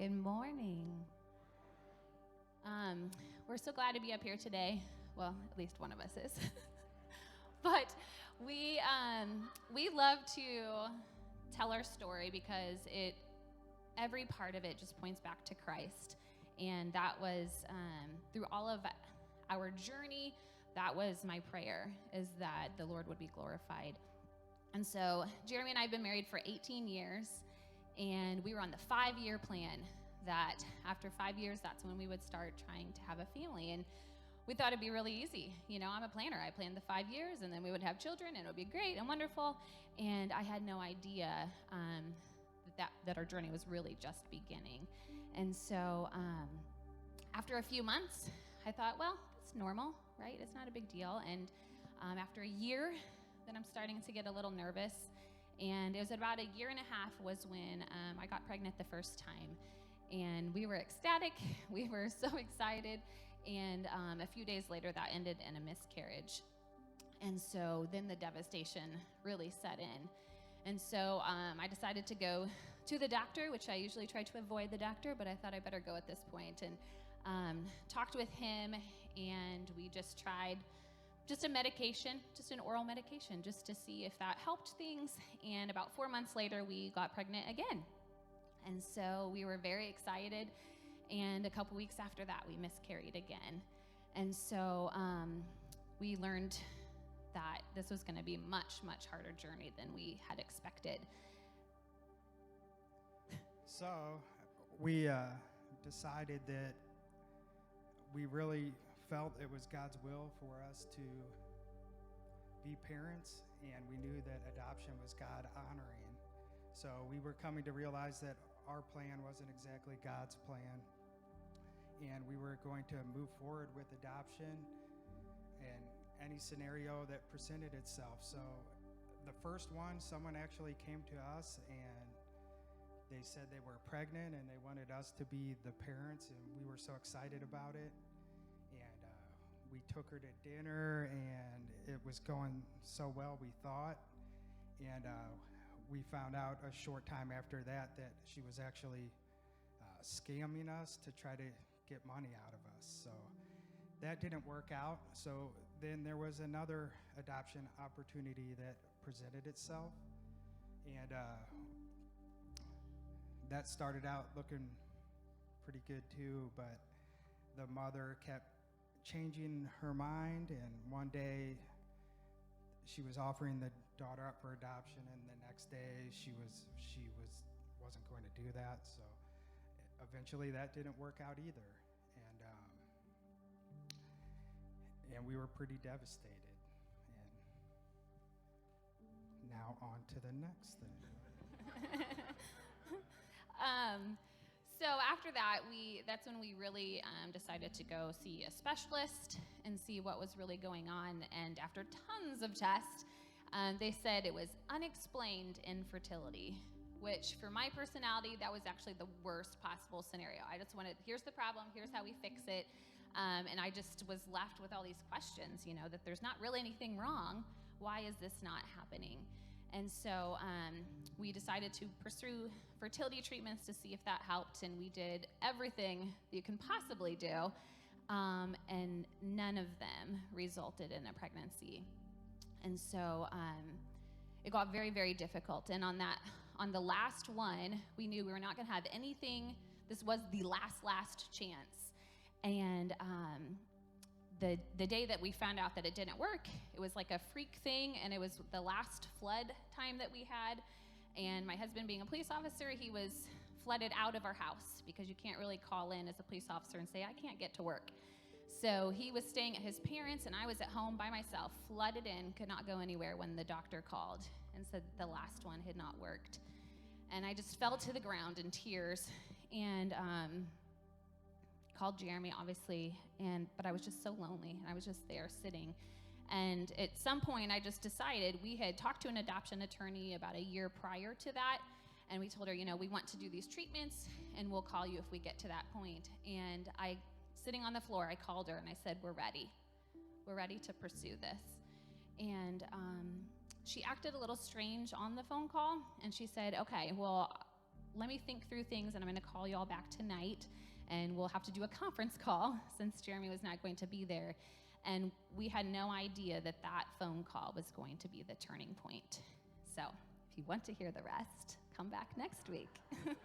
Good morning. We're so glad to be up here today. Well, at least one of us is. But we love to tell our story because every part of it just points back to Christ. And that was through all of our journey, that was my prayer, is that the Lord would be glorified. And so Jeremy and I have been married for 18 years, and we were on the 5-year plan that after 5 years, that's when we would start trying to have a family. And we thought it'd be really easy. You know, I'm a planner. I planned the 5 years, and then we would have children, and it would be great and wonderful. And I had no idea that our journey was really just beginning. And so after a few months, I thought, well, it's normal, right? It's not a big deal. And after a year, then I'm starting to get a little nervous. And it was about a year and a half was when I got pregnant the first time. And we were ecstatic. We were so excited. And a few days later, that ended in a miscarriage. And so then the devastation really set in. And so I decided to go to the doctor, which I usually try to avoid the doctor, but I thought I better go at this point. And talked with him, and we just tried just a medication, just an oral medication, just to see if that helped things. And about 4 months later, we got pregnant again. And so we were very excited. And a couple weeks after that, we miscarried again. And so we learned that this was going to be a much, much harder journey than we had expected. So we decided that we really felt it was God's will for us to be parents, and we knew that adoption was God honoring. So we were coming to realize that our plan wasn't exactly God's plan, and we were going to move forward with adoption and any scenario that presented itself. So the first one, someone actually came to us and they said they were pregnant and they wanted us to be the parents, and we were so excited about it. And we took her to dinner, and it was going so well, we thought. And we found out a short time after that she was actually scamming us to try to get money out of us. So that didn't work out. So then there was another adoption opportunity that presented itself. And that started out looking pretty good too, but the mother kept changing her mind, and one day she was offering the daughter up for adoption, and the next day she wasn't going to do that. So eventually that didn't work out either, and we were pretty devastated. And now on to the next thing. So after that, that's when we really decided to go see a specialist and see what was really going on. And after tons of tests, they said it was unexplained infertility, which for my personality, that was actually the worst possible scenario. I just wanted, here's the problem, here's how we fix it. And I just was left with all these questions, that there's not really anything wrong. Why is this not happening? And so we decided to pursue fertility treatments to see if that helped, and we did everything you can possibly do, and none of them resulted in a pregnancy. And so it got very, very difficult. And on the last one, we knew we were not going to have anything. This was the last chance. And the day that we found out that it didn't work, it was like a freak thing, and it was the last flood time that we had. And my husband, being a police officer, he was flooded out of our house because you can't really call in as a police officer and say, I can't get to work. So he was staying at his parents', and I was at home by myself, flooded in, could not go anywhere when the doctor called and said the last one had not worked. And I just fell to the ground in tears, and called Jeremy, obviously, but I was just so lonely, and I was just there sitting. And at some point, I just decided, we had talked to an adoption attorney about a year prior to that, and we told her, we want to do these treatments, and we'll call you if we get to that point. And sitting on the floor, I called her, and I said, we're ready. We're ready to pursue this. And she acted a little strange on the phone call, and she said, okay, well, let me think through things, and I'm going to call you all back tonight, and we'll have to do a conference call since Jeremy was not going to be there. And we had no idea that that phone call was going to be the turning point. So if you want to hear the rest, come back next week. Amen.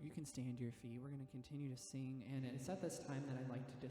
You can stand to your feet. We're going to continue to sing, and it's at this time that I'd like to